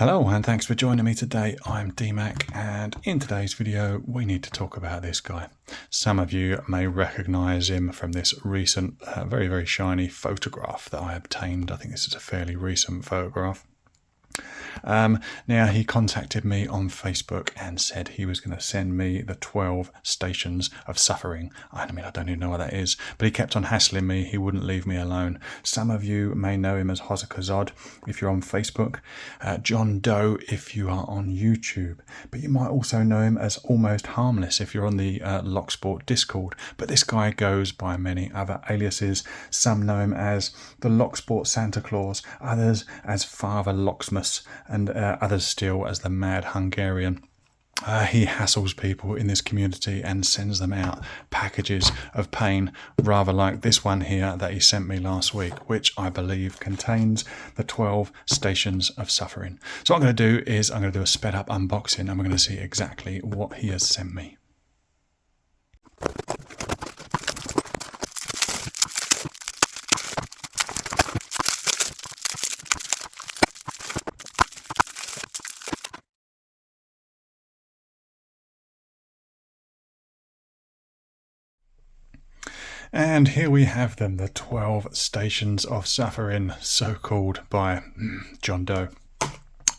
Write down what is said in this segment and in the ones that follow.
Hello and thanks for joining me today. I'm DMAC and in today's video we need to talk about this guy. Some of you may recognize him from this recent very shiny photograph that I obtained. I think this is a fairly recent photograph. Now he contacted me on Facebook and said he was going to send me the 12 stations of suffering. I mean, I don't even know what that is, but he kept on hassling me. He wouldn't leave me alone. Some of you may know him as Hozza if you're on Facebook, John Doe if you are on YouTube, but you might also know him as Almost Harmless if you're on the Locksport Discord. But this guy goes by many other aliases. Some know him as the Locksport Santa Claus, others as Father Locksmith, and others still as the Mad Hungarian. He hassles people in this community and sends them out packages of pain, rather like this one here that he sent me last week, which I believe contains the 12 stations of suffering. So what I'm going to do is I'm going to do a sped up unboxing and we're going to see exactly what he has sent me. And here we have them, the 12 stations of suffering, so called by John Doe.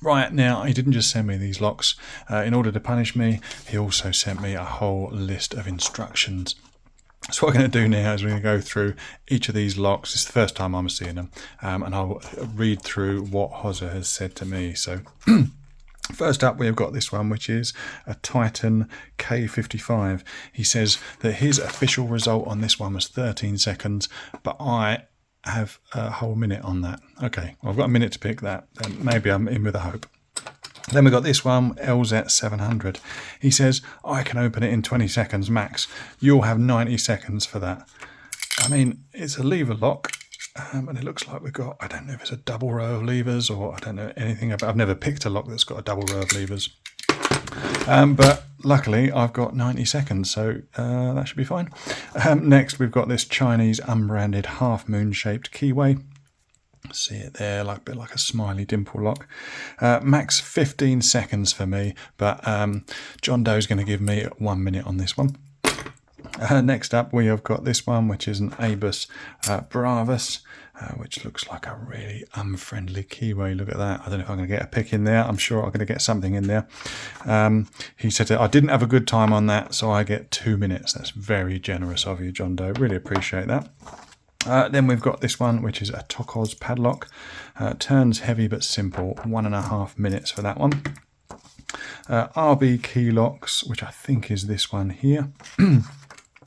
Right, now, he didn't just send me these locks. In order to punish me, he also sent me a whole list of instructions. So what we're going to do now is we're going to go through each of these locks. It's the first time I'm seeing them. And I'll read through what Hozza has said to me. So first up, we've got this one, which is a Titan K55. He says that his official result on this one was 13 seconds, but I have a whole minute on that. Okay, well, I've got a minute to pick that, then maybe I'm in with a hope. Then we've got this one, LZ700. He says, I can open it in 20 seconds max. You'll have 90 seconds for that. I mean, it's a lever lock. And it looks like we've got, I don't know if it's a double row of levers or I don't know anything about, I've never picked a lock that's got a double row of levers. But luckily I've got 90 seconds, so that should be fine. Next we've got this Chinese unbranded half moon shaped keyway. See it there, like a bit like a smiley dimple lock. Max 15 seconds for me, but John Doe's going to give me 1 minute on this one. Next up we have got this one, which is an Abus Bravus, which looks like a really unfriendly keyway. Look at that. I don't know if I'm going to get a pick in there. I'm sure I'm going to get something in there. He said that I didn't have a good time on that, so I get 2 minutes. That's very generous of you, John Doe. Really appreciate that. Then we've got this one, which is a Tokos padlock. Turns heavy but simple. 1.5 minutes for that one. RB key locks, which I think is this one here.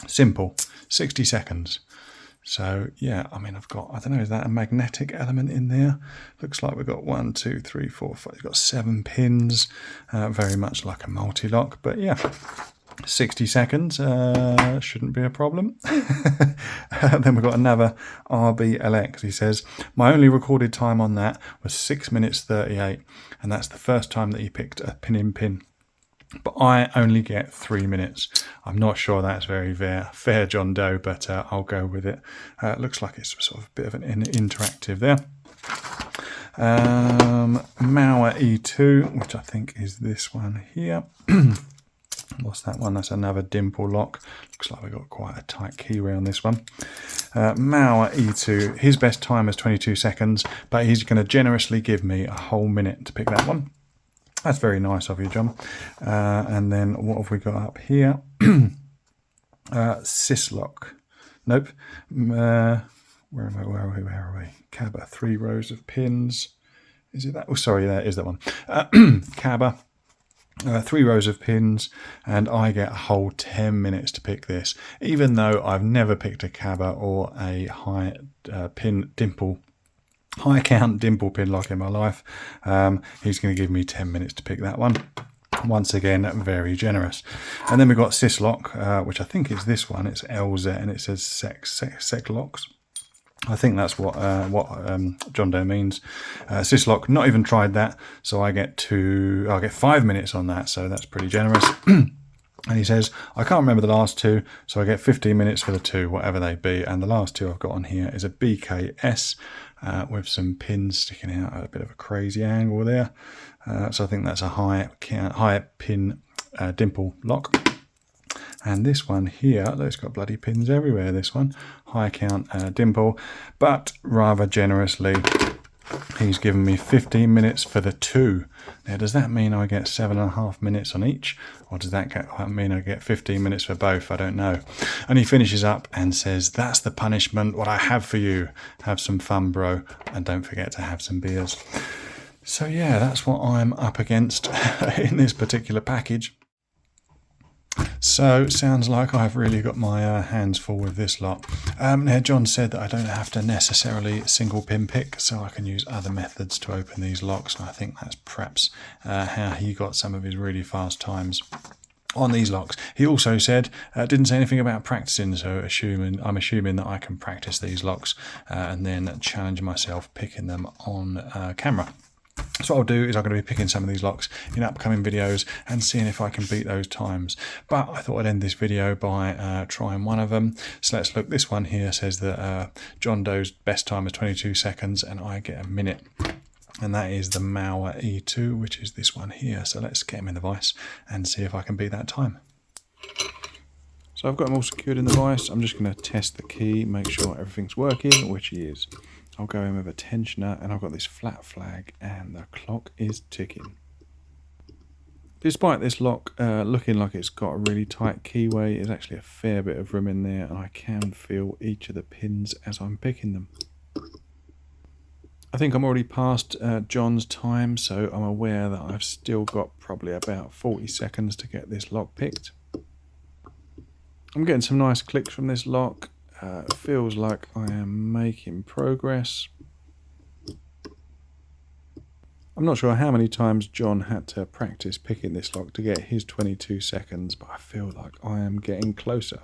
Simple, 60 seconds. So yeah, I mean, I've got, I don't know, is that a magnetic element in there? Looks like we've got 1, 2, 3, 4, 5. We've got 7 pins, very much like a multi-lock, but yeah. 60 seconds shouldn't be a problem. Then we've got another RBLX. He says, my only recorded time on that was 6 minutes 38, and that's the first time that he picked a pin-in-pin. But I only get 3 minutes. I'm not sure that's very fair, John Doe, but I'll go with it. Looks like it's sort of a bit of an interactive there. Mauer E2, which I think is this one here. What's that one? That's another dimple lock. Looks like we've got quite a tight keyway on this one. Mauer E2, his best time is 22 seconds, but he's going to generously give me a whole minute to pick that one. That's very nice of you, John. And then what have we got up here? Syslock. Nope. Where are we? Cabba, 3 rows of pins. Is it that? Oh, sorry, that is that one. Cabba. 3 rows of pins, and I get a whole 10 minutes to pick this, even though I've never picked a Cabba or a high count dimple pin lock in my life. He's going to give me 10 minutes to pick that one. Once again, very generous. And then we've got Syslock, which I think is this one. It's LZ and it says sec locks. I think that's what John Doe means. Syslock, not even tried that, so I get 5 minutes on that, so that's pretty generous. And he says, I can't remember the last two, so I get 15 minutes for the two, whatever they be. And the last two I've got on here is a BKS with some pins sticking out at a bit of a crazy angle there. So I think that's a high pin dimple lock. And this one here, it's got bloody pins everywhere, this one. High count dimple, but rather generously, he's given me 15 minutes for the two. Now, does that mean I get 7.5 minutes on each? Or does that mean I get 15 minutes for both? I don't know. And he finishes up and says, that's the punishment, what I have for you. Have some fun, bro. And don't forget to have some beers. So yeah, that's what I'm up against in this particular package. So sounds like I've really got my hands full with this lot. Now John said that I don't have to necessarily single pin pick, so I can use other methods to open these locks, and I think that's perhaps how he got some of his really fast times on these locks. He also said, didn't say anything about practicing, so I'm assuming that I can practice these locks and then challenge myself picking them on camera. So what I'll do is I'm going to be picking some of these locks in upcoming videos and seeing if I can beat those times. But I thought I'd end this video by trying one of them. So let's look. This one here says that John Doe's best time is 22 seconds and I get a minute. And that is the Mauer E2, which is this one here. So let's get him in the vise and see if I can beat that time. So I've got him all secured in the vise. I'm just going to test the key, make sure everything's working, which he is. I'll go in with a tensioner, and I've got this flat flag and the clock is ticking. Despite this lock looking like it's got a really tight keyway, there's actually a fair bit of room in there, and I can feel each of the pins as I'm picking them. I think I'm already past John's time, so I'm aware that I've still got probably about 40 seconds to get this lock picked. I'm getting some nice clicks from this lock. Feels like I am making progress. I'm not sure how many times John had to practice picking this lock to get his 22 seconds, but I feel like I am getting closer.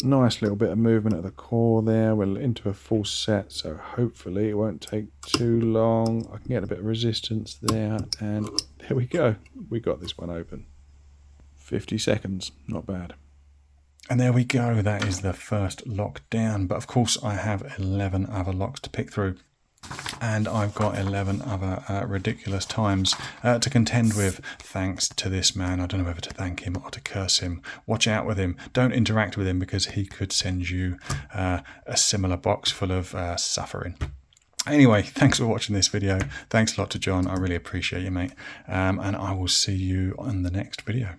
Nice little bit of movement at the core there. We're into a full set, so hopefully it won't take too long. I can get a bit of resistance there, and there we go. We got this one open. 50 seconds, not bad. And there we go, that is the first lock down. But of course I have 11 other locks to pick through. And I've got 11 other ridiculous times to contend with, thanks to this man. I don't know whether to thank him or to curse him. Watch out with him. Don't interact with him, because he could send you a similar box full of suffering. Anyway, thanks for watching this video. Thanks a lot to John. I really appreciate you, mate. And I will see you on the next video.